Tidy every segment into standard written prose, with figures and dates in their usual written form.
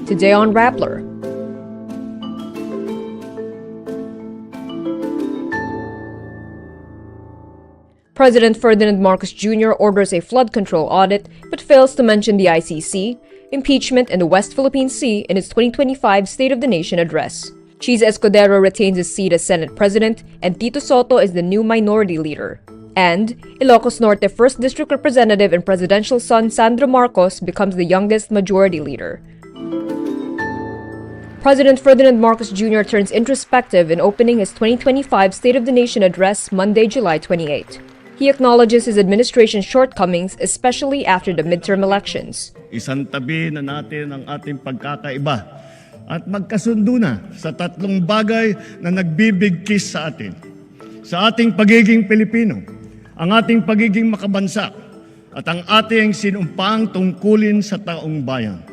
Today on Rappler. President Ferdinand Marcos Jr. orders a flood control audit but fails to mention the ICC, impeachment, and the West Philippine Sea in its 2025 State of the Nation address. Chiz Escudero retains his seat as Senate President, and Tito Sotto is the new minority leader. And Ilocos Norte 1st District Representative and presidential son Sandro Marcos becomes the youngest majority leader. President Ferdinand Marcos Jr. turns introspective in opening his 2025 State of the Nation address Monday, July 28. He acknowledges his administration's shortcomings, especially after the midterm elections. Isantabi na natin ang ating pagkakaiba at magkasundo na sa tatlong bagay na nagbibigkis sa atin. Sa ating pagiging Pilipino, ang ating pagiging makabansa, at ang ating sinumpang tungkulin sa taong bayan.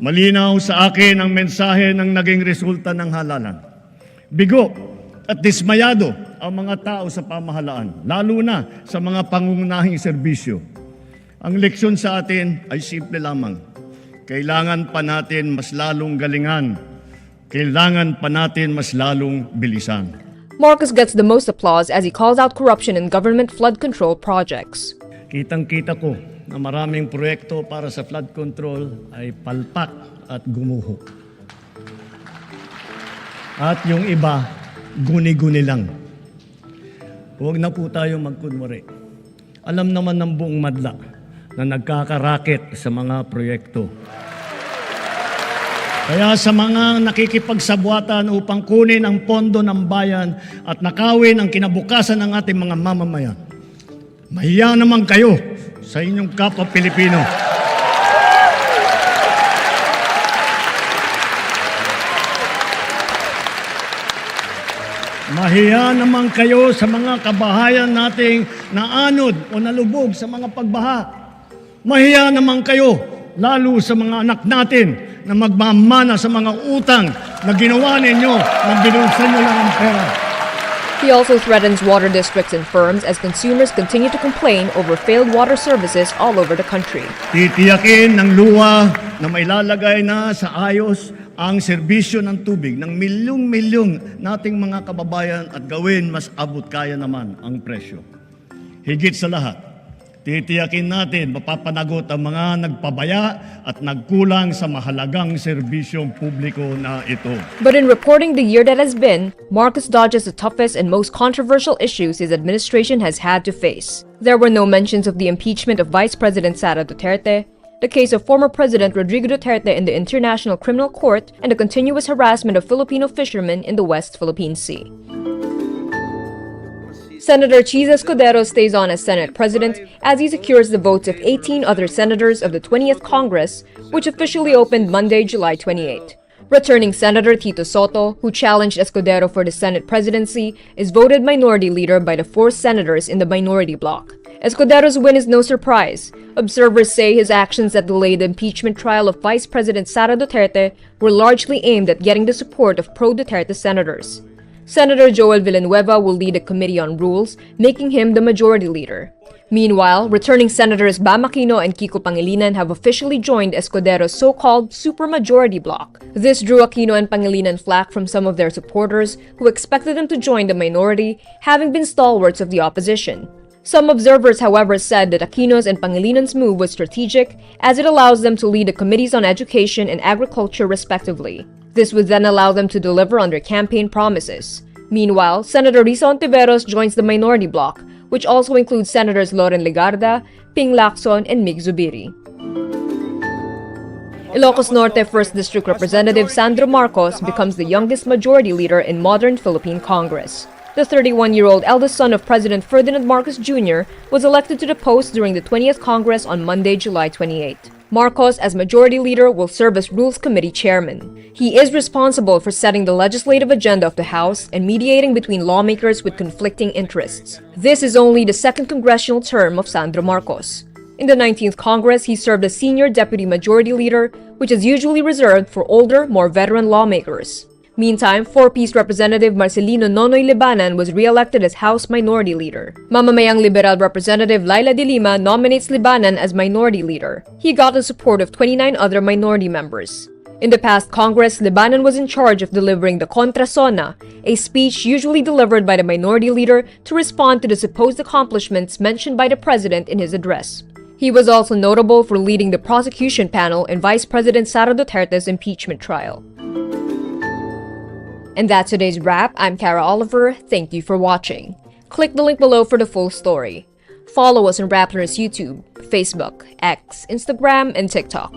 Malinaw sa akin ang mensahe ng naging resulta ng halalan. Bigo at dismayado ang mga tao sa pamahalaan, lalo na sa mga pangunahing serbisyo. Ang leksyon sa atin ay simple lamang. Kailangan pa natin mas lalong galingan. Kailangan pa natin mas lalong bilisan. Marcos gets the most applause as he calls out corruption in government flood control projects. Kitang-kita ko na maraming proyekto para sa flood control ay palpak at gumuho. At yung iba, guni-guni lang. Huwag na po tayo magkunwari. Alam naman ng buong madla na nagkakaraket sa mga proyekto. Kaya sa mga nakikipagsabuatan upang kunin ang pondo ng bayan at nakawin ang kinabukasan ng ating mga mamamayan, mahiya naman kayo sa inyong kapwa Pilipino. Mahiya naman kayo sa mga kabahayan nating naanod o nalubog sa mga pagbaha. Mahiya naman kayo, lalo sa mga anak natin na magmamana sa mga utang na ginawa ninyo nang binulsan nyo lang ang pera. He also threatens water districts and firms as consumers continue to complain over failed water services all over the country. Titiyakin ng luwa na mailalagay na sa ayos ang serbisyo ng tubig ng milyong-milyong nating mga kababayan at gawin mas abot kaya naman ang presyo. Higit sa lahat, titiyakin natin mapapanagot ang mga nagpabaya at nagkulang sa mahalagang serbisyong publiko na ito. But in reporting the year that has been, Marcos dodges the toughest and most controversial issues his administration has had to face. There were no mentions of the impeachment of Vice President Sara Duterte, the case of former President Rodrigo Duterte in the International Criminal Court, and the continuous harassment of Filipino fishermen in the West Philippine Sea. Senator Chiz Escudero stays on as Senate President as he secures the votes of 18 other senators of the 20th Congress, which officially opened Monday, July 28. Returning Senator Tito Sotto, who challenged Escudero for the Senate presidency, is voted minority leader by the 4 senators in the minority bloc. Escudero's win is no surprise. Observers say his actions that delayed the impeachment trial of Vice President Sara Duterte were largely aimed at getting the support of pro-Duterte senators. Senator Joel Villanueva will lead a committee on rules, making him the majority leader. Meanwhile, returning Senators Bam Aquino and Kiko Pangilinan have officially joined Escudero's so-called supermajority bloc. This drew Aquino and Pangilinan flack from some of their supporters who expected them to join the minority, having been stalwarts of the opposition. Some observers, however, said that Aquino's and Pangilinan's move was strategic as it allows them to lead the committees on education and agriculture respectively. This would then allow them to deliver on their campaign promises. Meanwhile, Senator Risa Ontiveros joins the minority bloc, which also includes Senators Loren Legarda, Ping Lacson, and Mig Zubiri. Ilocos Norte 1st District Representative Sandro Marcos becomes the youngest majority leader in modern Philippine Congress. The 31-year-old eldest son of President Ferdinand Marcos Jr. was elected to the post during the 20th Congress on Monday, July 28. Marcos, as majority leader, will serve as Rules Committee chairman. He is responsible for setting the legislative agenda of the House and mediating between lawmakers with conflicting interests. This is only the second congressional term of Sandro Marcos. In the 19th Congress, he served as senior deputy majority leader, which is usually reserved for older, more veteran lawmakers. Meantime, 4-piece Representative Marcelino Nonoy Libanan was re-elected as House Minority Leader. Mamamayang Liberal Representative Laila de Lima nominates Libanan as Minority Leader. He got the support of 29 other minority members. In the past Congress, Libanan was in charge of delivering the Contra SONA, a speech usually delivered by the Minority Leader to respond to the supposed accomplishments mentioned by the President in his address. He was also notable for leading the prosecution panel in Vice President Sara Duterte's impeachment trial. And that's today's wrap. I'm Kara Oliver. Thank you for watching. Click the link below for the full story. Follow us on Rappler's YouTube, Facebook, X, Instagram, and TikTok.